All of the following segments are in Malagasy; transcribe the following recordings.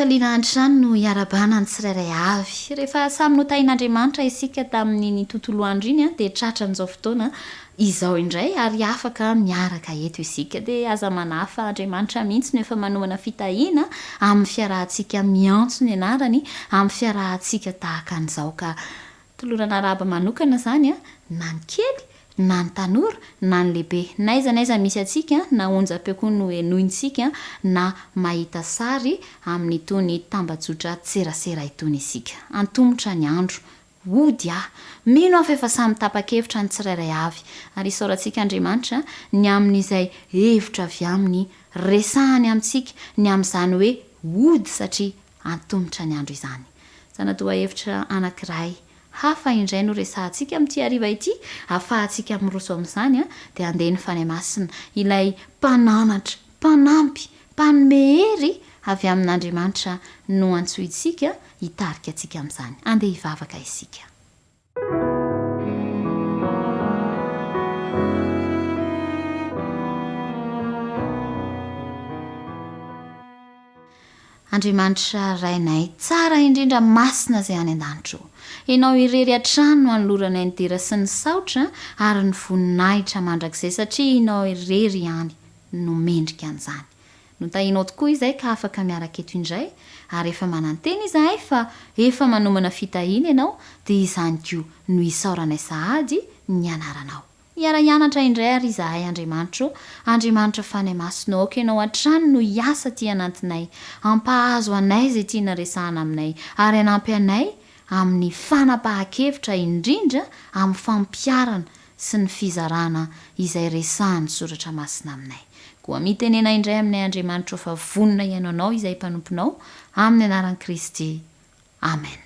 fifaliana an-trano no iarabana ny tsirairay avy rehefa samy notain'andriamanitra isika tamin'ny tontolo andro iny a dia tratra n'izao fotoana izao indray ary afaka miaraka eto isika dia aza manafa andriamanitra mihitsy no efa manomana fitahiana amin'ny fiarahantsika miantso ny anarany amin'ny fiarahantsika tahaka an'izao ka tolorana raba manokana zany a na ny kely na ny tanora na ny lehibe naizanaiza misy atsika na onjam-peo no enointsika na mahita sary amin'ny tony tambajotra tserasera itony isika antomotra ny andro Hody mino afa efa samy tapa-kevitra ny tsirairay avy ary isaorantsika andriamanitra ny amin'izay hevitra avy amin'ny resahany amintsika ny amin'izany hoe Hody satria antomotra ny andro izany zanadoa hevitra anankiray hafa indray no resahantsika amin'ity hariva ity afahantsika miroso amin'izany a dia andeha ny fanahy masina ilay mpananatra mpanampy mpanomehery avy amin'andriamanitra no antsointsika hitarika antsika amin'izany andeha hivavaka isika Andriamanitra rainay tsara indrindra masina izay any an-danitro ianao irery hatrano anoloranay ny dera sy ny saotra ary ny voninahitra mandrakizay satria ianao irery ihany no mendrika an'izany notahianao tokoa izay ka afaka miaraka eto indray ary efa mananteny izahay fa efa manomana fitahiana ianao dia izany koa no isaoranay sahady ny anaranao iara-ianatra indray ary izahay Andriamanitra fanahy masina aoka ianao hatrany no hiasa ty anatinay ampahazo anay izay tiana resahana aminay ary anampy anay amin'ny fanapahan-kevitra indrindra amin'ny fampiarana sy ny fizarana izay resahany soratra masina aminay koa mitenena indray aminay Andriamanitra fa vonina ianao izay mpanomponao amin'ny anaran'i Kristy amen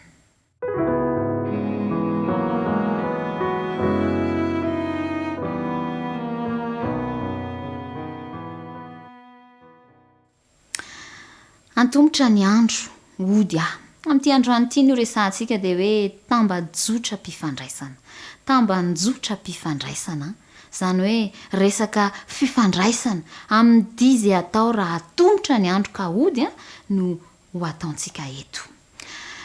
Antomotra ny andro Hody amin'ity androany ity no resahantsika dia hoe tambajotra mpifandraisana izany hoe resaka fifandraisana amin'ny dizy atao raha atomotra ny andro ka Hody no ho ataontsika eto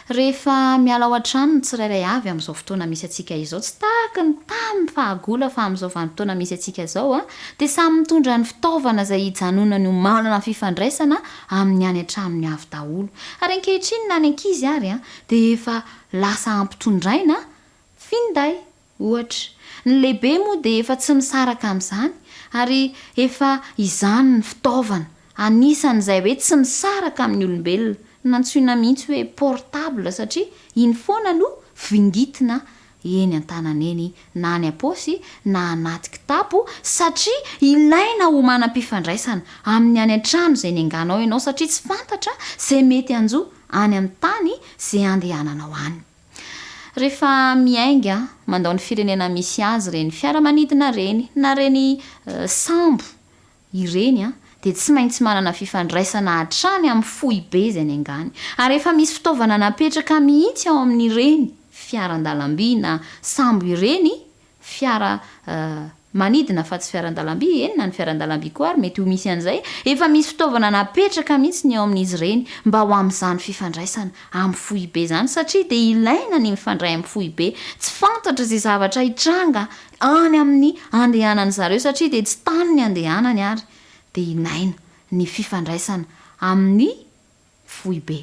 rehefa miala ao an-trano ny tsirairay avy amin'izao fotoana misy atsika izao tsy tahaka ny tamin'ny fahagola fa amin'izao vanim-potoana misy atsika izao dia samy mitondra ny fitaovana izay hijanonany ho manana fifandraisana amin'ny any an-tranony avy daholo ary ankehitriny na ny ankizy ary dia efa lasa ampitondraina finday ohatra ny lehibe moa dia efa tsy misaraka amin'izany ary efa izany ny fitaovana anisan'izay hoe tsy misaraka amin'ny olombelona nantsoina mihitsy hoe portable satria iny foana no vingitina eny an-tanana eny na any am-paosy na anaty kitapo satria ilaina ho manam-pifandraisana amin'ny any an-trano izay nianganao ianao satria tsy fantatra izay mety anjo any amin'ny tany izay andehananao any rehefa miainga mandao ny firenena misy azy reny fiaramanidina reny na reny sambo ireny dia tsy maintsy manana fifandraisana hatrany amin'ny fohy be izay ny angany ary efa misy fitaovana napetraka mihitsy ao amin'ireny fiaran-dalamby na sambo ireny fiara manidina fa tsy fiaran-dalamby eny na ny fiaran-dalamby koa ary mety ho misy an'izay efa misy fitaovana napetraka mihitsy ny ao amin'izy ireny mba ho amin'izany fifandraisana amin'ny fohy be izany satria dia ilaina ny mifandray amin'ny fohy be tsy fantatra izay zavatra hitranga any amin'ny andehanany zareo satria dia tsy tany ny andehanany ary dia inaina ny fifandraisana amin'ny fohy be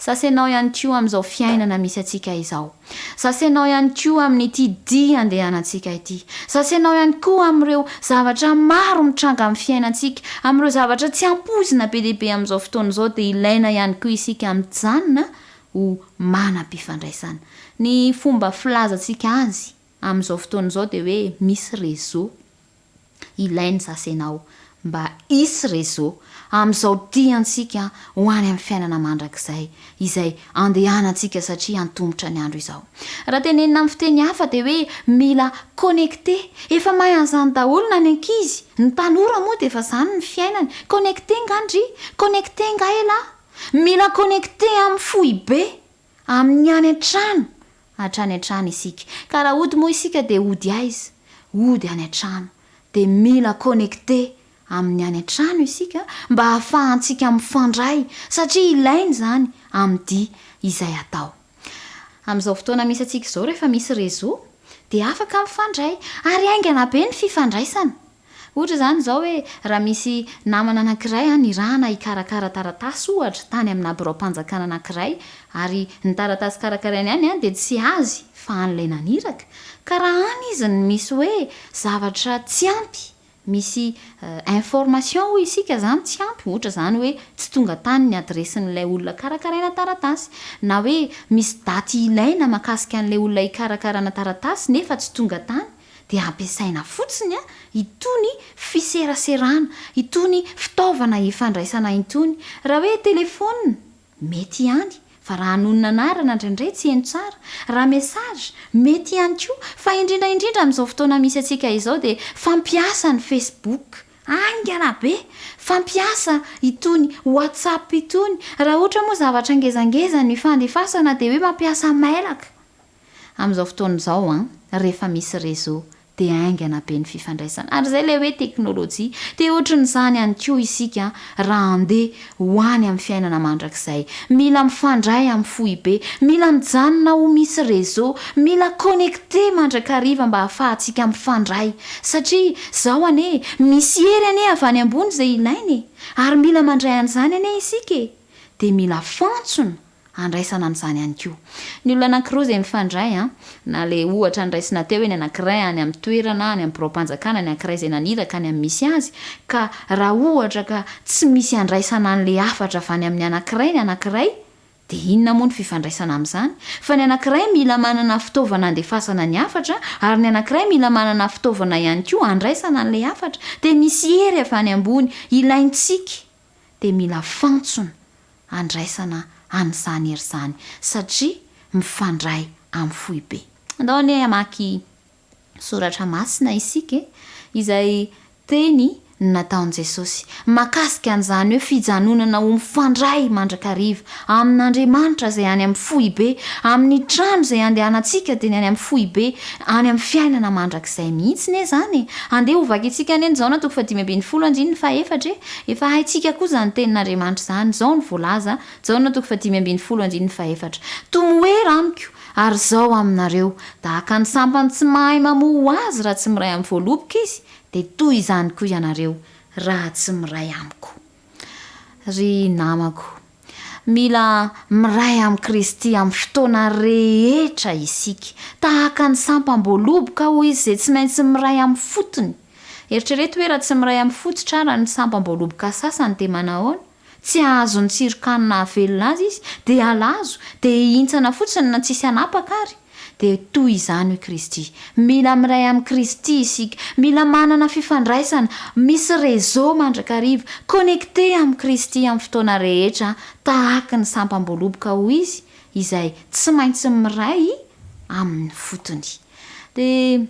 sasenao ihany koa amin'izao fiainana misy atsika izao sasenao ihany koa amin'ity dia andehanantsika ity sasenao ihany koa amin'ireo zavatra maro mitranga amin'ny fiainantsika amin'ireo zavatra tsy ampozina be dehibe amin'izao fotoana izao dia ilaina ihany koa isika mijanona ho manam-pifandraisana ny fomba filazantsika azy amin'izao fotoana izao dia hoe misy réseau ilainy sasenao mba isy réseau amin'izao tiantsika ho any amin'ny fiainana mandrakizay izay andehanantsika satria antomotra ny andro izao raha tenenina amin'ny fiteny hafa dia hoe mila connecté efa mahay an'izany daholo na ny ankizy ny tanora moa dia efa izany ny fiainany connecté ngandry connecté ngaela mila connecté amin'ny fohy be amin'ny any an-trano hatrany an-trano isika ka raha Hody moa isika dia Hody aiza Hody any an-trano dia mila connecté amin'ny any an-trano isika mba hahafahantsika mifandray satria ilainy zany amin'ny izay atao amin'izao fotoana misy atsika izao rehefa misy réseau dia afaka mifandray ary aingana be ny fifandraisana ohatra zany zao hoe raha misy namana anankiray ny rahana hikarakara taratasy ohatra tany amina birao-panjakana anankiray ary ny taratasy karakarainy any dia tsy azy fa an'ilay naniraka ka raha any izy ny misy hoe zavatra tsy ampy misy information ho isika zany tsy ampy ohatra zany hoe tsy tonga tany ny adresin'ilay olona karakaraina taratasy na hoe misy daty ilaina makasika an'ilay olona hikarakarana taratasy nefa tsy tonga tany dia ampiasaina fotsiny itony fiseraserana itony fitaovana hifandraisana itony raha hoe telefona mety ihany fa raha anonona anarana indraindray tsy eno tsara raha mesazy mety ihany koa fa indrindraindrindra amin'izao fotoana misy atsika izao dia fampiasa ny Facebook aingana be fampiasa itony WhatsApp itony raha ohatra moa zavatra ngezangeza ny fandefasana dia hoe mampiasa mailaka amin'izao fotoana izao rehefa misy réseau dia aingana be ny fifandraisana ary izay le hoe teknôlôjia dia ohatran'izany ihany koa isika raha andeha ho any amin'ny fiainana mandrakizay mila mifandray amin'ny fohy be mila mijanona ho misy réseau mila connecté mandrakariva mba hahafahantsika mifandray satria zao ane misy hery ane avy any ambony izay ilainy ary mila mandray an'izany ane isika dia mila fantsona andraisana an'izany ihany koa ny olona anankiroa izay mifandray na le ohatra andraisina teo hoe ny anankiray any amin'ny toerana any amin'ny birao-panjakana ny anankiray izay naniraka any amin'ny misy azy ka raha ohatra ka tsy misy andraisana an'le hafatra avy any amin'ny anankiray ny anankiray dia inona moa ny fifandraisana amin'izany fa ny anankiray mila manana fitaovana andefasana ny hafatra ary ny anankiray mila manana fitaovana ihany koa andraisana an'le hafatra dia misy hery avy any ambony ilaintsika dia mila fantsona andraisana an'izany hery izany satria mifandray amin'ny fohy be andao ny hamaky soratra masina isika izay teny nataon'i Jesosy makasika an'izany hoe fijanonana ho mifandray mandrakariva amin'Andriamanitra izay any amin'ny fohy be amin'ny trano izay andehanantsika dia ny any amin'ny fohy be any amin'ny fiainana mandrakizay mihitsy ne zany andeha ho vaky itsika any zao na toko fa 5:14 efa haitsika koa zany tenin'Andriamanitra zany zao ny voalaza zao na toko fa 5:14 tomoera amiko ary zao aminareo tahaka ny sampany tsy mahay mamoho azy raha tsy miray amin'ny voaloboka izy dia toy izany koa ianareo raha tsy miray amiko ry namako mila miray amin'ny Kristy amin'ny fotoana rehetra isika tahaka ny sampam-boaloboka ho izy izay tsy maintsy miray amin'ny fotony eritrereto hoe raha tsy miray amin'ny fototra raha ny sampam-boaloboka sasany dia manao tsy ahazo ny tsirokanina havelona azy izy dia alazo dia hintsana fotsiny na tsisy anapaka ary dia toy izany hoe Kristy mila miray amin'ny Kristy isika mila manana fifandraisana misy réseau mandrakariva connecté amin'ny Kristy amin'ny fotoana rehetra tahaka ny sampam-boaloboka ho izy izay tsy maintsy miray amin'ny fotony dia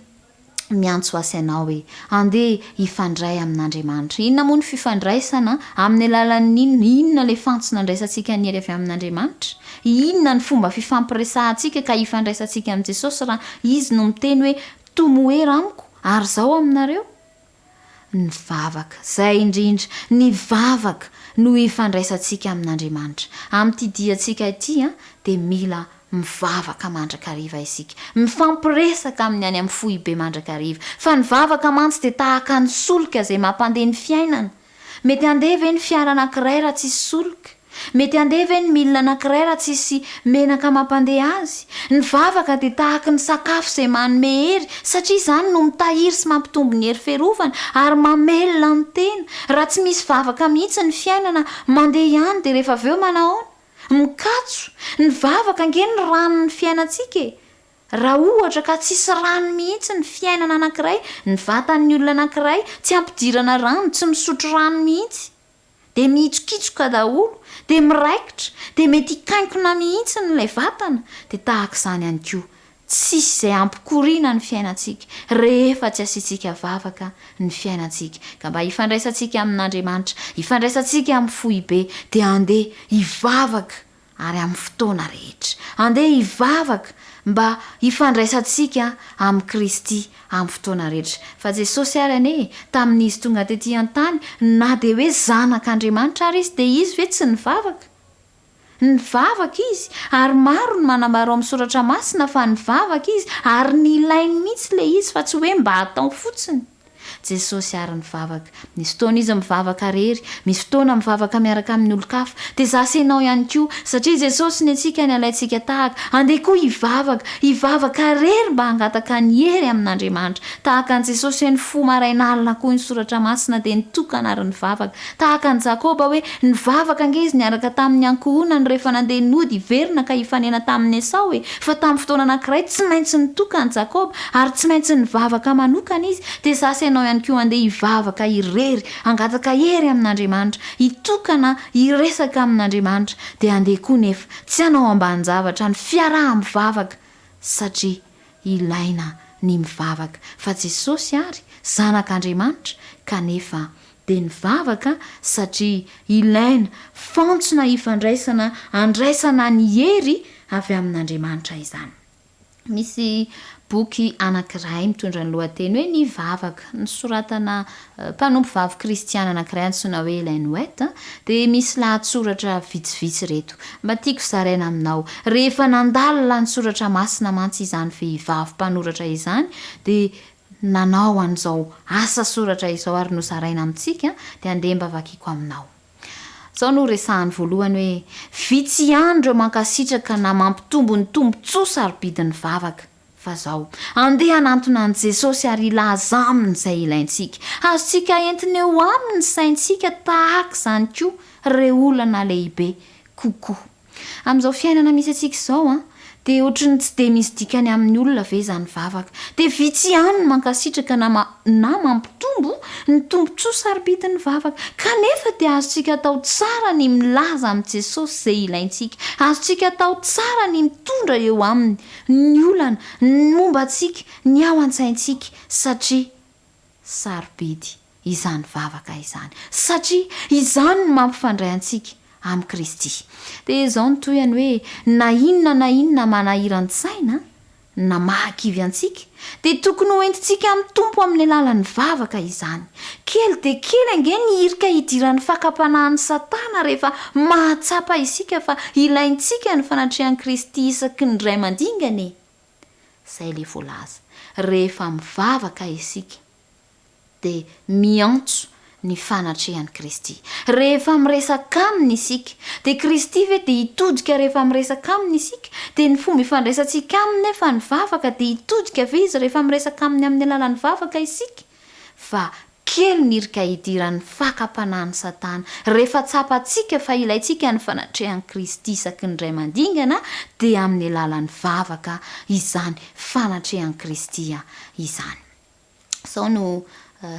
miantso asy ianao hoe andeha hifandray amin'Andriamanitra inona moa ny fifandraisana amin'ny alalan'inona inona le fantsona andraisantsika ny hery avy amin'Andriamanitra inona ny fomba fifampiresahantsika ka hifandraisantsika amin'i Jesosy raha izy no miteny hoe tomoera amiko ary zao aminareo ny vavaka zay indrindra ny vavaka no hifandraisantsika amin'Andriamanitra amin'ity diantsika ity dia mila mivavaka mandrakariva isika mifampiresaka amin'ny any amin'ny fohy be mandrakariva fa ny vavaka mantsy dia tahaka ny solika izay mampandeha ny fiainana mety andeha ve ny fiara anankiray raha tsisy solika mety andeha ve ny milina anankiray raha tsisy menaka mampandeha azy ny vavaka dia tahaka ny sakafo izay manome hery satria izany no mitahiry sy mampitombo ny hery fiarovana ary mamelona ny tena raha tsy misy vavaka mihitsy ny fiainana mandeha ihany dia rehefa avy eo manahoana mikatso ny vavaka nge ny rano ny fiainantsika raha ohatra ka tsisy rano mihitsy ny fiainana anankiray ny vatan'ny olona anankiray tsy ampidirana rano tsy misotro rano mihitsy dia mihitsokitsoka daholo dia miraikitra dia mety hikankona mihitsy nylay vatana dia tahaka izany ihany koa tsisy izay ampikoriana ny fiainantsika rehefa tsy asiantsika vavaka ny fiainantsika ka mba hifandraisantsika amin'Andriamanitra hifandraisantsika amin'ny fohy be dia andeha hivavaka ary amin'ny fotoana rehetra andeha hivavaka mba hifandraisantsika amin'ny Kristy amin'ny fotoana rehetra. Fa Jesosy ary ane tamin'izy tonga tetỳ an-tany na dia hoe zanak'Andriamanitra ary izy dia izy ve tsy nivavaka izy ary maro ny manambara amin'ny soratra masina fa nivavaka izy ary nilainy mihitsy le izy fa tsy hoe mba hatao fotsiny. Jesosy ary nivavaka. Misy fotoana izy mivavaka rery, misy fotoana mivavaka miaraka amin'ny olo-kafa. Dia zasy ianao ihany koa satria Jesosy ny antsika ny alaintsika tahaka. Andeha koa hivavaka rery mba hangataka ny hery amin'Andriamanitra. Tahaka an' Jesosy ny fo marain'alina koa ny soratra masina dia nitokana ary nivavaka. Tahaka an' Jakoba hoe nivavaka ange izy niaraka tamin'ny ankohonany rehefa nandeha nody hiverina ka hifanena tamin'ny Esau fa tamin'ny fotoana anankiray tsy maintsy nitoka an' Jakoba ary tsy maintsy nivavaka manokana izy. Dia zasy ianao ihany koa andeha hivavaka irery, hangataka hery amin'Andriamanitra, hitokana hiresaka amin'Andriamanitra. Dia andeha koa nefa tsy hanao ambanin-javatra ny fiaraha-mivavaka satria ilaina ny mivavaka. Fa Jesosy ary zanak'Andriamanitra kanefa dia nivavaka satria ilaina fantsona hifandraisana, handraisana ny hery avy amin'Andriamanitra izany. Misy boky anankiray mitondra ny lohateny hoe nivavaka, nisoratana mpanompo vavy kristiana anankiray antsoina hoe Ellen White, dia misy lahatsoratra vitsivitsy reto. Mba tiako zaraina aminao. Rehefa nandalina ny soratra masina mantsy izany vehivavy mpanoratra izany dia nanao an'izao asa soratra izao ary nozaraina amintsika dia andeha mba vakiako aminao. Zao no resahany voalohany hoe vitsy andro mankasitraka na mampitombo ny tombontsoa sarobidin'ny vavaka. Fa zao andeha hanantona an' Jesosy ary ilaza aminy izay ilaintsika. Azontsika entiny eo aminy saintsika tahaka izany koa ireo olana lehibe kokoa. Amin'izao fiainana misy antsika izao dia ohatrany tsy dia misy dikany amin'ny olona ve izany vavaka. Dia vitsy ihany mankasitraka na mampitombo ny tombontsoa sarobidin'ny vavaka. Kanefa dia azontsika atao tsara ny milaza amin'i Jesosy izay ilaintsika. Azontsika atao tsara ny mitondra eo aminy ny olana, ny momba antsika, ny ao an-tsaintsika satria sarobidy izany vavaka izany. Satria izany no mampifandray antsika amin'ny Kristy. Dia izao no toyany hoe na inona manahiran-tsaina na mahakivy antsika dia tokony ho entintsika mitompo amin'ny alalan'ny vavaka izany. Kely dia kely ange ny hirika hidiran'ny fakapanahan'ny Satana rehefa mahatsapa isika fa ilaintsika ny fanatrehan'i Kristy isaky ny ray mandingana. Izay le voalaza. Rehefa mivavaka isika dia miantso ny fanatrehan'i Kristy. Rehefa miresaka aminy isika dia Kristy ve dia hitodika rehefa miresaka aminy isika. Dia ny fomba ifandraisantsika aminy nefa ny vavaka dia hitodika ve izy rehefa miresaka aminy amin'ny alalan'ny vavaka isika. Fa kely ny hirika hidiran'ny fakapanahan'ny Satana rehefa tsapantsika fa ilaintsika ny fanatrehan'i Kristy isaky ny ray mandingana dia amin'ny alalan'ny vavaka izany fanatrehan'i Kristy izany. Sao no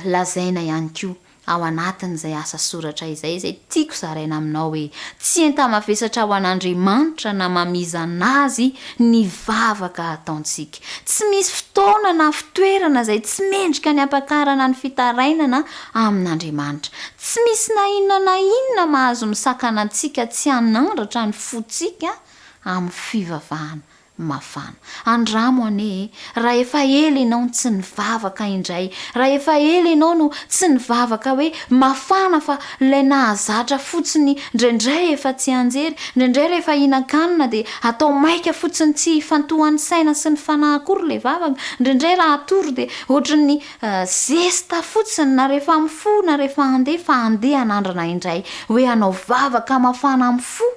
lazaina ihany koa ao anatin'izay asa soratra izay tiako zaraina aminao hoe tsy enta-mavesatra ao an'Andriamanitra na mamizana azy ny vavaka ataontsika. Tsy misy fotoana na fitoerana izay tsy mendrika ny ampakarana ny fitarainana amin'Andriamanitra. Tsy misy na inona mahazo misakana antsika tsy hanandratra ny fotsika amin'ny fivavahana mafana. Andramo ane, raha efa ela ianao tsy nivavaka indray, raha efa ela ianao no tsy nivavaka hoe mafana fa ilay nahazatra fotsiny indraindray efa tsy anjery, indraindray rehefa hinan-kanina dia atao maika fotsiny tsy fantohan'ny saina sy ny fanahy akory ilay vavaka, indraindray raha atory dia ohatrany zesta fotsiny na rehefa mifo na rehefa andeha fa andeha hanandrana indray hoe hanao vavaka mafana amin'ny fo.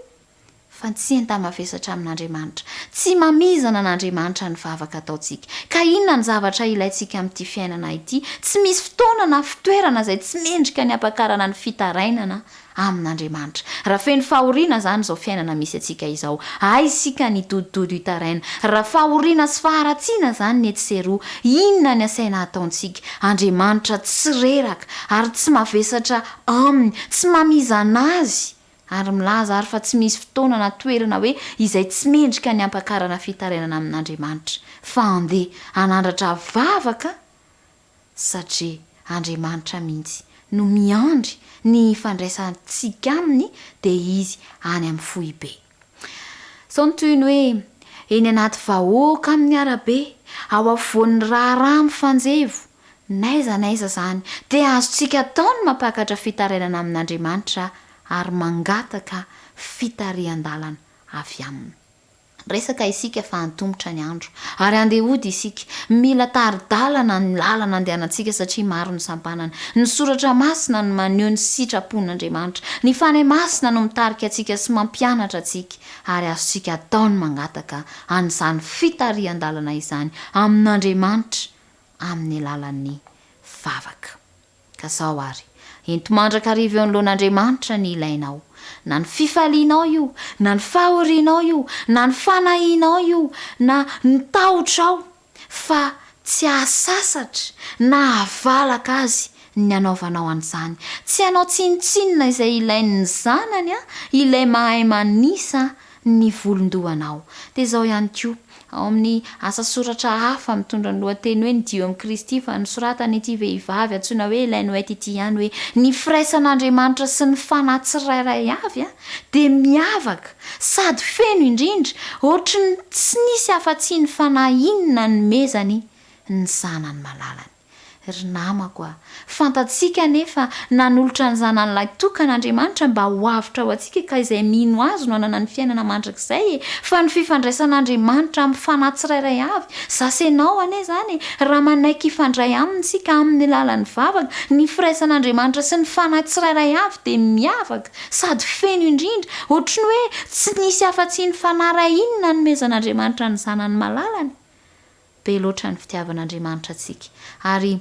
Fa tsy enta-mavesatra amin'Andriamanitra, tsy mamizana an'Andriamanitra ny vavaka ataontsika. Ka inona ny zavatra ilaintsika amin'ity fiainana ity? Tsy misy fotoana na fitoerana izay tsy mendrika ny ampakarana ny fitarainana amin'Andriamanitra. Raha feno fahoriana izany izao fiainana misy antsika izao, isika ny dodidody hitaraina. Raha fahoriana sy faharatsiana izany ny etseroa, inona ny asaina ataontsika? Andriamanitra tsy reraka ary tsy mavesatra aminy, tsy mamizana azy. Ary milaza ary fa tsy misy fotoana na toerana hoe izay tsy mendrika ny ampakarana fitarainana amin'Andriamanitra. Fa andeha hanandratra vavaka satria Andriamanitra mihitsy no miandry ny fandraisantsika aminy dia izy any amin'ny foibe. Sao ny toy ny hoe eny anaty vahoaka amin'ny arabe ao avoan'ny raharaha mifanjevo naiza naiza zany dia azontsika taony mampakatra fitarainana amin'Andriamanitra ary mangataka fitarian-dalana avy aminy. Resaka isika fa antomotra ny andro ary andeha hody isika mila taridalana ny lalana andehanantsika satria maro ny sampanana. Ny soratra masina no maneho ny sitrapon'Andriamanitra, ny fanahy masina no mitarika atsika sy mampianatra atsika ary azontsika ataony mangataka an'izany fitarian-dalana izany amin'Andriamanitra amin'ny alalan'ny vavaka. Ka zao ary ento-mandraka ariva eo anoloan'Andriamanitra ny ilainao, na ny fifalianao io, na ny fahorianao io, na ny fanahinao io, na ny tahotrao, fa tsy ahasasatra na avalaka azy ny anaovanao an'izany. Tsy hanao tsinitsinina izay ilain'ny zanany ilay mahay manisa ny volondohanao. Dia izao ihany koa ao amin'ny asa soratra hafa mitondra ny lohateny hoe nidio amin'ny Kristy fa nisoratany ity vehivavy antsoina hoe ilay Noety ity ihany hoe ny firaisan'Andriamanitra sy ny fanahy tsirairay avy dia miavaka sady feno indrindra ohatry ny tsy nisy afa-tsy ny fanahy inona ny mezany ny zanany malalany. Ry namako fantatsika nefa nanolotra ny zanan'ilay tokan'Andriamanitra mba ho avitra ho atsika ka izay mino azy no hanana ny fiainana mandrakizay fa ny fifandraisan'Andriamanitra amin'ny fanahy tsirairay avy. Zasenao ane zany raha manaiky ifandray aminy sika amin'ny lalan'ny vavaka, ny firaisan'Andriamanitra sy ny fanahy tsirairay avy dia miavaka sady feno indrindra ohatry ny hoe tsy nisy afa-tsy ny fanahy ray inona ny mezan'Andriamanitra ny zanany malalany. Be loatra ny fitiavan'Andriamanitra atsika ary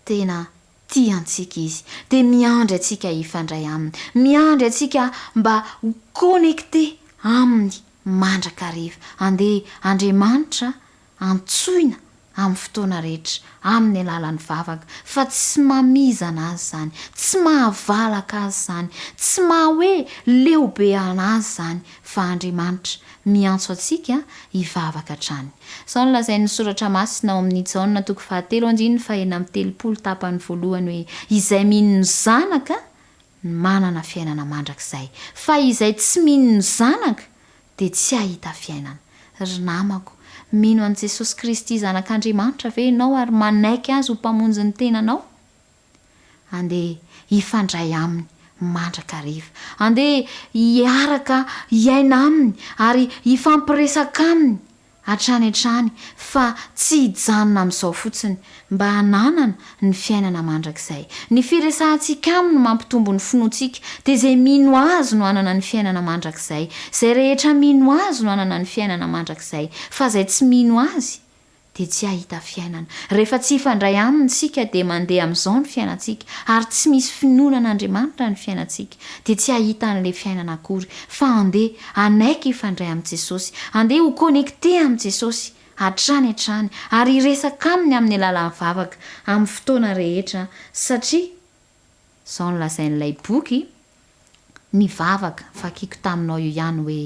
tena tiantsika izy dia miandry atsika ifandray aminy, miandry atsika mba ho connecté aminy mandrakariva. Andeha Andriamanitra antsoina amin'ny fotoana rehetra amin'ny alalan'ny vavaka fa tsy mamizana azy zany, tsy mahavalaka azy zany, tsy hoe leobe anazy zany fa Andriamanitra miantso atsika hivavaka hatrany. Sao no lazain'ny soratra masina ao amin'ny Jaona 2:7-7 tapany voalohany hoe izay mino ny zanaka manana fiainana mandrakizay, fa izay tsy mino ny zanaka dia tsy ahita fiainana. Ry namako, mino an' Jesosy Kristy zanak'Andriamanitra ve ianao ary manaiky azy ho mpamonjy ny tenanao? Andeha hifandray aminy mandrakariva, andeha hiaraka hiaina aminy ary hifampiresaka aminy hatrany fa tsy hijanona amin'izao fotsiny mba hananana ny fiainana mandrakizay. Ny firesahantsika aminy mampitombo ny finoantsika dia izay mino azy no hanana ny fiainana mandrakizay, izay rehetra mino azy no hanana ny fiainana mandrakizay, fa izay tsy mino azy dia tsy ahita fiainana. Rehefa tsy hifandray aminy sika dia mandeha amin'izao ny fiainantsika ary tsy misy finoanan'Andriamanitra ny fiainantsika dia tsy ahita an'ilay fiainana akory, fa andeha anaiky hifandray amin'i Jesosy, andeha ho connecté amin'i Jesosy hatrany ary hiresaka aminy amin'ny alalan'ny vavaka amin'ny fotoana rehetra satria izao no lazain'ilay boky ny vavaka fakiko taminao io ihany hoe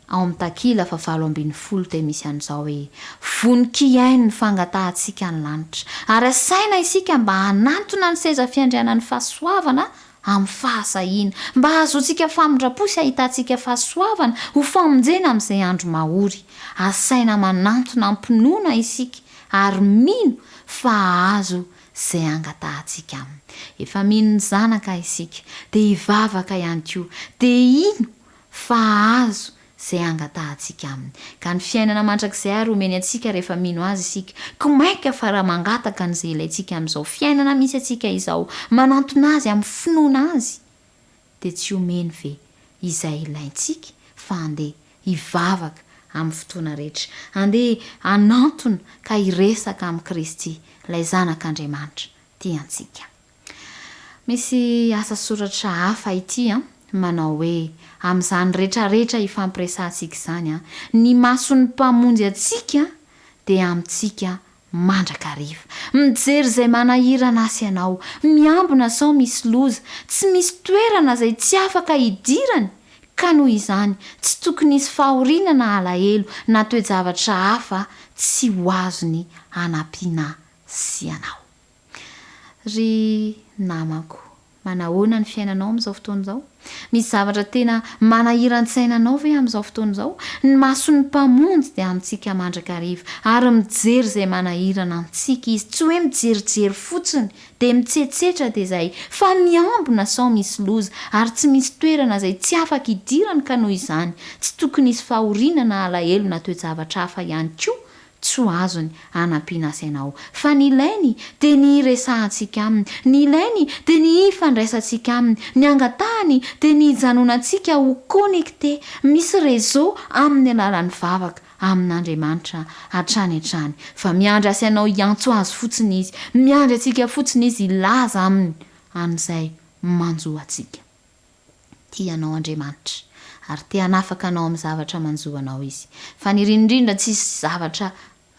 ao amin'ny takila 7:10 dia misy an'izao hoe vonin-kiaino ny fangatahantsika ny lanitra ary asaina isika mba hanantona ny seza fiandrianan'ny fahasoavana amin'ny fahasahiana, mba ahazoantsika famindrapo sy ahitantsika fahasoavana ho famonjena amin'izay andro mahory. Asaina manantona ampinoana isika ary mino fa ahazo izay angatahantsika aminy. Efa mino ny zanaka isika dia hivavaka ihany koa dia ino fa ahazo izay angatahantsika aminy. Ka ny fiainana mandrakizay ary omeny atsika rehefa mino azy isika, komaika fa raha mangataka an'izay ilaintsika amin'izao fiainana misy atsika izao, manantona azy amin'ny finoana azy dia tsy omeny ve izay ilaintsika fa andeha hivavaka amin'ny fotoana rehetra, andeha hanantona ka hiresaka amin'ny Kristy ilay zanak'Andriamanitra tiantsika. Misy asa soratra hafa ity manao hoe amin'izany rehetrarehetra ifampiresantsika izany ny mason'ny mpamonjy atsika dia amintsika mandrakariva. Mijery izay manahirana asy ianao, miambina sao misy loza, tsy misy toerana izay tsy afaka hidirany, ka noho izany tsy tokony hisy fahoriana na alahelo na toe-javatra hafa tsy ho azony hanampiana sy ianao. Ry namako, manahoana ny fiainanao amin'izao fotoan'izao? Misy zavatra tena manahirantsainanao ve amin'izao fotoan'izao? Ny mason'ny mpamonjy dia amintsika mandrakariva ary mijery izay manahirana antsika izy, tsy hoe mijerijery fotsiny dia mitsetsetra dia izay, fa miambina sao misy loza ary tsy misy toerana izay tsy afaka idirana ka noho izany tsy tokony hisy fahorinana alahelo na toe-javatra hafa ihany koa tsy ho azony hanampiana sainao, fa ny ilainy dia ny resahantsika aminy, ny ilainy dia ny ifandraisantsika aminy, ny angatahany dia ny hijanonantsika ho connecté, misy réseau amin'ny alalan'ny vavaka amin'Andriamanitra hatrany hatrany, fa miandry asainao hiantso azy fotsiny izy, miandry atsika fotsiny izy ilaza aminy an'izay manjo atsika. Tianao Andriamanitra ary te hanafaka anao amin'ny zavatra manjoanao izy, fa ny rindrindra tsisy zavatra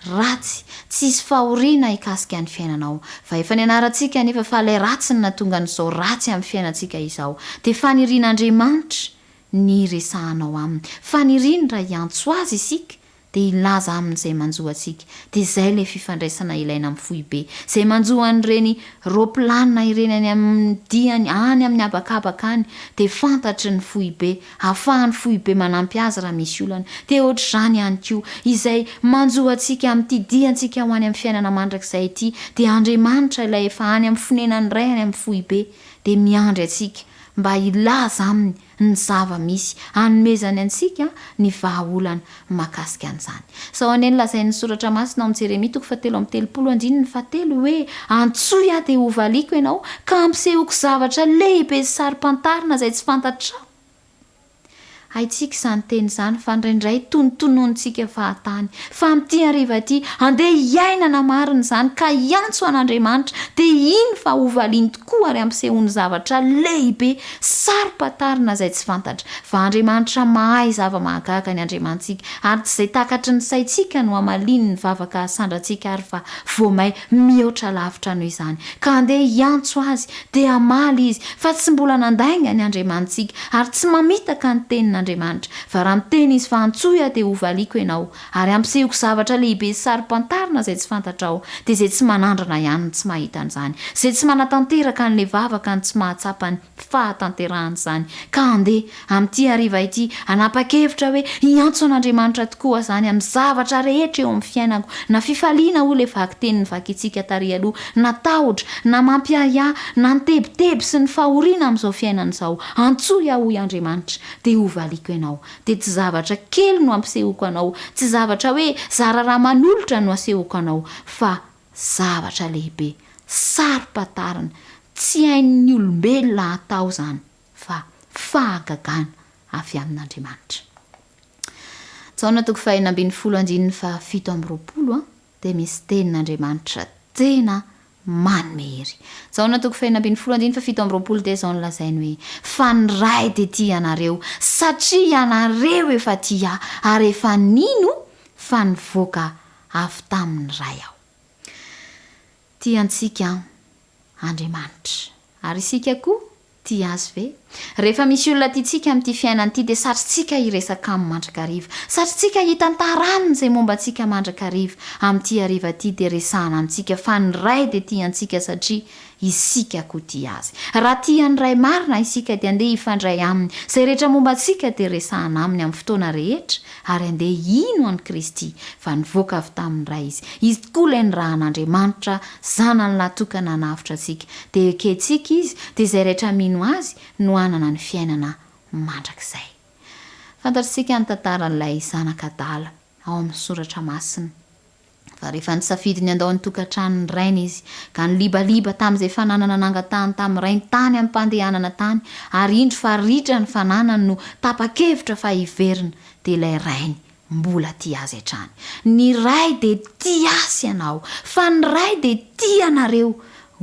ratsy, tsisy fahoriana hikasika ny fiainanao, fa efa ny anarantsika nefa fa ilay ratsy ny natonga n'izao ratsy amin'ny fiainantsika izao dia fanirian'Andriamanitra ny resahanao aminy, fanirindra hiantso azy isika dia ilaza amin'izay manjo atsika, dia izay ilay fifandraisana ilaina amin'ny foibe izay manjoan'ireny roplanina ireny any amin'ny diany any amin'ny habakabaka any dia fantatry ny foibe, ahafahan'ny foibe manampy azy raha misy olana, dia ohatr'izany ihany koa izay manjo atsika amin'ity diantsika ho any amin'ny fiainana mandrakizay ity dia Andriamanitra ilay efa any amin'ny fonenany iray any amin'ny foibe dia miandry atsika mba ilaza aminy ny zava-misy hanomezany antsika ny vahaolana mahakasika an'izany. Sao aneny lazain'ny soratra masina ao amin'ny Jeremia 7:30 hoe antsoy aho dia hovaliko ianao ka ampisehoko zavatra lehibe sy sarim-pantarina izay tsy fantatrao. Haitsika izany teny izany fa indraindray tonotonontsika fahatany, fa amin'ity hariva ity andeha hiainana marina izany ka hiantso an'Andriamanitra dia iny fa hovaliany tokoa ary ampisehony zavatra lehibe sarim-pantarina izay tsy fantatra, fa Andriamanitra mahay zava-mahagaga ny Andriamantsika ary tsy izay takatry ny saintsika no hamaliny ny vavaka sandratsika ary fa voamay mihoatra lavitra noho izany, ka andeha hiantso azy dia hamaly izy fa tsy mbola nandainga ny Andriamantsika ary tsy mamitaka ny tenina Andriamanitra, fa raha miteny izy fa antsoy aho dia hovaliko ianao ary ampisehoko zavatra lehibe sy sarim-pantarina izay tsy fantatrao, dia izay tsy manandrana ihany tsy mahita an'izany, izay tsy manatanteraka n'ilay vavaka ny tsy mahatsapa ny fahatanterahana izany, ka andeha amin'ity hariva ity hanapa-kevitra hoe hiantso an'Andriamanitra tokoa izany amin'ny zavatra rehetra eo amin'ny fiainako, na fifaliana ho ilay vaky teniny vakitsika tary aloha, na tahotra, na mampiahiahy, na ny tebiteby sy ny fahoriana amin'izao fiainana izao, antsoy aho i Andriamanitra dia hovaliko ianao, dia tsy zavatra kely no ampisehoko anao, tsy zavatra hoe zararaha manolotra no asehoko anao, fa zavatra lehibe sarim-pantarina tsy hain'ny olombelona atao izany, fa fahagagana avy amin'Andriamanitra. Jaona 5:17 dia misy tenin'Andriamanitra tena manome hery. Jaona 5:17 dia izao nolazainy hoe fa ny ray dia tia anareo satria ianareo efa tia ary efa nino fa nivoaka avy tamin'ny ray aho. Tiantsika Andriamanitra ary isika koa tia azy ve? Rehefa misy olona tiantsika amin'ity fiainana ity dia satritsika hiresaka amin'ny mandrakariva, satritsika hitantaraniny izay momba antsika mandrakariva amin'ity hariva ity dia resahana amintsika fa ny ray dia tiantsika satria isika koa tia azy. Raha tia ny ray marina isika dia andeha hifandray aminy, izay rehetra momba antsika dia resahana aminy amin'ny fotoana rehetra ary andeha hino an'i Kristy fa nivoaka avy tamin'ny ray izy tokoa ilay ny rahan'Andriamanitra zanany natokana navitra antsika dia eketsika izy dia izay rehetra mino azy no anana ny fiainana mandrakizay. Fantatritsika ny tantaran'ilay zanaka adala ao amin'ny soratra masina, fa rehefa nisafidy ny andao ny tokantranony rainy izy ka nilibaliba tamin'izay fananana nangatahany tamin'ny rainy tany amin'ny mpandehanana tany ary indro fa ritra ny fananany no tapa-kevitra fa hiverina dia ilay rainy mbola tia azy hatrany. Ny ray dia tia azy ianao, fa ny ray dia tia anareo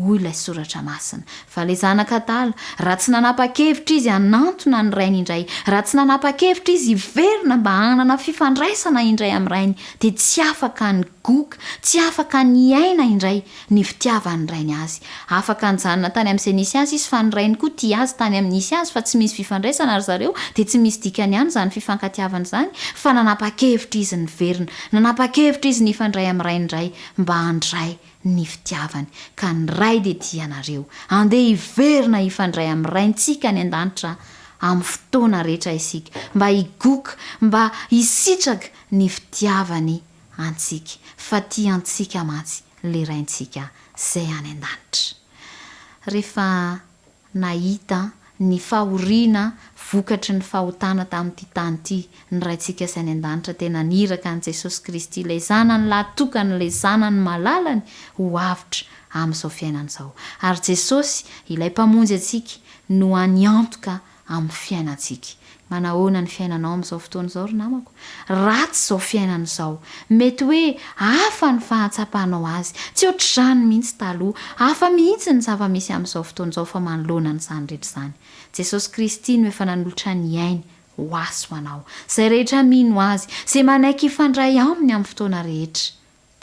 hoy ilay soratra masina, fa ilay zanaka adala raha tsy nanapa-kevitra izy hanantona ny rainy indray, raha tsy nanapa-kevitra izy hiverina mba hanana fifandraisana indray amin'ny rainy dia tsy afaka ny igoka tsy afaka ny aina indray ny fitiavany rainy azy. Afaka nyjanona tany amin'izay nisy azy izy fa ny rainy koa tia azy tany amin'nisy azy fa tsy misy fifandraisana ry zareo dia tsy misy dikany ihany izany fifankatiavana izany fa nanapa-kevitra izy ny verina, nanapa-kevitra izy ny ifandray amin'ny raindray mba handray ny fitiavany. Ka ny ray dia tianareo andeha hiverina ifandray amin'ny raintsika ny an-danitra amin'ny fotoana rehetra isika, mba higoka, mba hisitraka ny fitiavany antsika, fa tiantsika mantsy le raintsika izay any an-danitra. Rehefa nahita ny fahoriana vokatry ny fahotana tamin'ity tany ity ny raintsika izay any an-danitra, tena niraka an' Jesosy Kristy ilay zanany lahatokany, ilay zanany malalany ho avitra amin'izao fiainana izao. Ary Jesosy ilay mpamonjy antsika no haniantoka amin'ny fiainantsika. Manahoana ny fiainanao amin'izao fotoana izao ry namako? Ratsy izao fiainana izao, mety hoe hafa ny fahatsapanao azy, tsy ohatr'izany mihitsy taloha, hafa mihitsy ny zava-misy amin'izao fotoana izao fa manoloana n'izany rehetra izany. Jesosy Kristy no efa nanolotra ny ainy ho aso anao. Izay rehetra mino azy, izay manaiky ifandray aminy amin'ny fotoana rehetra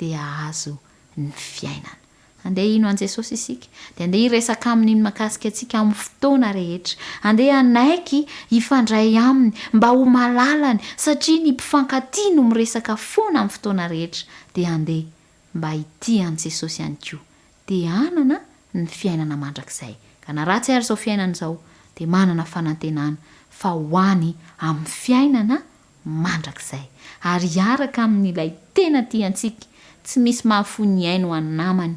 dia azo ny fiainana. Andeha ino an Jesosy isika? Dia andeha hiresaka aminy makasika antsika amin'ny fotoana rehetra. Andeha anaiky ifandray aminy mba ho malalany, satria ny mpifankatia no miresaka foana amin'ny fotoana rehetra. Dia andeha mba hity an Jesosy ihany koa, dia hanana ny fiainana mandrakizay. Ka na ratsy ary izao fiainana izao dia manana fanantenana fa hoany amin'ny fiainana mandrakizay. Ary hiaraka amin'ilay tena tiantsika, tsy misy mahafony ainy ho an'ny namany,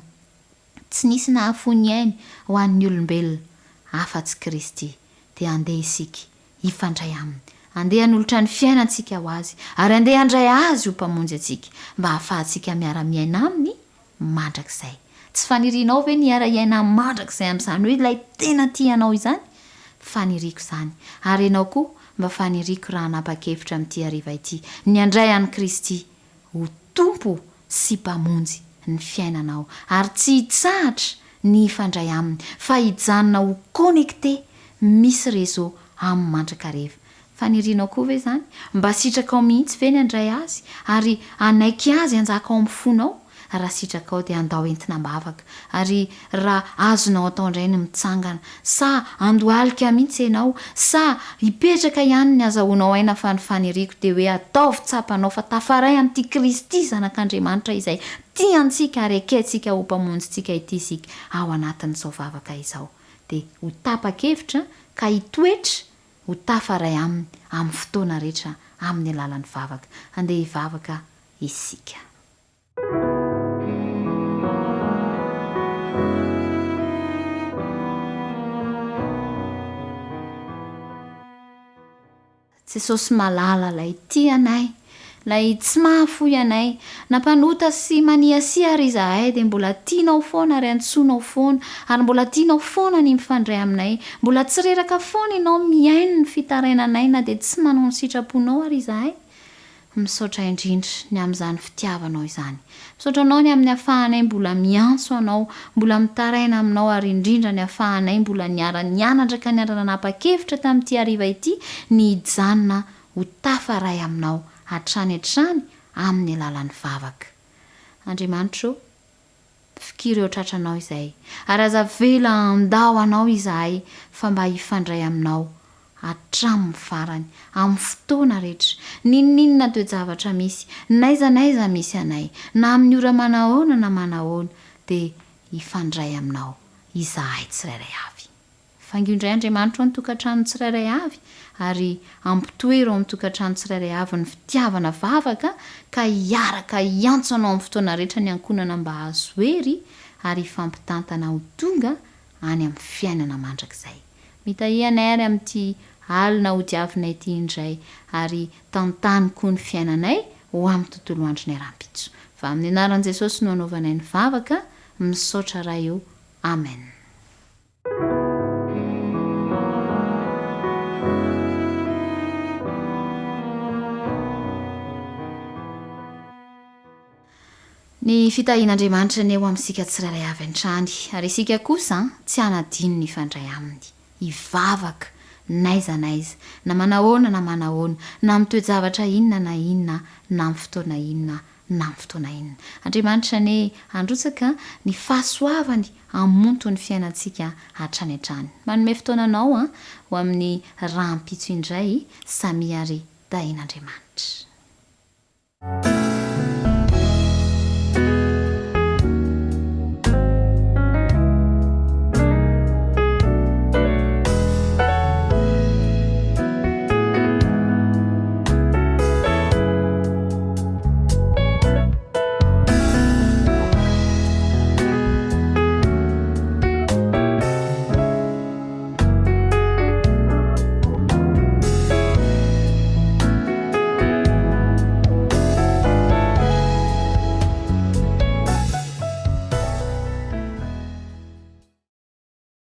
tsy nisy nahafony ainy ho an'ny olombelona afa-tsy Kristy. Dia andeha isika ifandray aminy, andeha hanolotra ny fiainantsika ho azy, ary andeha handray azy ho mpamonjy antsika mba hahafahantsika miara-miaina aminy mandrakizay. Tsy fanirianao ve ny ara-iaina mandrakizay amin'izany hoe ilay tena tianao izany? Faniriko izany, ary ianao koa mba faniriko raha nanapa-kevitra amin'ity hariva ity ny handray an'i Kristy ho tompo sy mpamonjy ny fiainanao, ary tsy hitsahatra ny ifandray aminy fa hijanona ho connecté misy réseau amin'ny mandrakariva. Fanirianao koa ve izany? Mba sitrakao mihitsy ve ny handray azy ary anaiky azy anjakao amin'ny fonao? Raha sitrakao dia andao entina mbavaka, ary raha azonao atao indray ny mitsangana, sa andohalika mihitsy ianao, sa hipetraka ihany ny azahoanao aina fa ny faniriko dia hoe atao fitsapanao fa tafaray amin'ity Kristy zanak'Andriamanitra izay tiantsika ary akentsika ho mpamonjyntsika ity isika ao anatin'izao vavaka izao. Dia ho tapa-kevitra ka hitoetra ho tafaray aminy amin'ny fotoana rehetra amin'ny alalan'ny vavaka. Andeha hivavaka isika. Jesosy malala lay tianay, lay tsy mahafoy anay, nampanota sy maniasia ary izahay dia mbola tianao foana ary antsoinao foana, ary mbola tianao foana ny mifandray aminay, mbola tsy reraka foana ianao miaino ny fitarainanay na dia tsy manao ny sitraponao ary izahay. Misaotra indrindra ny amin'izany fitiavanao izany. Misaotra anao ny amin'ny afahanay mbola miantso anao, mbola mitaraina aminao, ary indrindra ny afahanay mbola nianatra ka niarana nanapa-kevitra tamin'ity hariva ity ny hijanona ho tafaray aminao hatrany amin'ny alalan'ny vavaka. Andriamanitra, fikireo tratranao izay, ary aza vela andao anao izahay fa mba hifandray aminao hatramin'ny farany amin'ny fotoana rehetra, ninninona toe-javatra misy, naizanaiza misy anay, na amin'ny ora manahoana na manahoana, dia hifandray aminao izahay tsirairay avy. Fangindray Andriamanitra ny tokantrano tsirairay avy, ary ampitoero amin'ny tokantrano tsirairay avy ny fitiavana vavaka, ka hiaraka hiantso anao amin'ny fotoana rehetra ny ankonana mba azo hery ary hifampitantana ho tonga any amin'ny fiainana mandrakizay. Mitahianay ary amin'ity alina ho diavinay ity indray, ary tantany koa ny fiainanay ho amin'ny tontolo andro ny aram-pitso. Fa amin'ny anaran'i Jesosy no anaovanay ny vavaka, misaotra raha eo. Amen. Ny fitahian'Andriamanitra ny eo amintsika tsirairay avy an-trany, ary isika kosa tsy hanadino ny ifandray aminy, hivavaka naizanaiza, na manahoana na manahoana, na amin'ny toe-javatra inona na inona, na amin'ny fotoana inona na amin'ny fotoana inona. Andriamanitra ny androtsaka ny fahasoavany hamonto ny fiainantsika hatrany hatrany. Manome fotoananao ho amin'ny rahampitso indray samiary dain'Andriamanitra.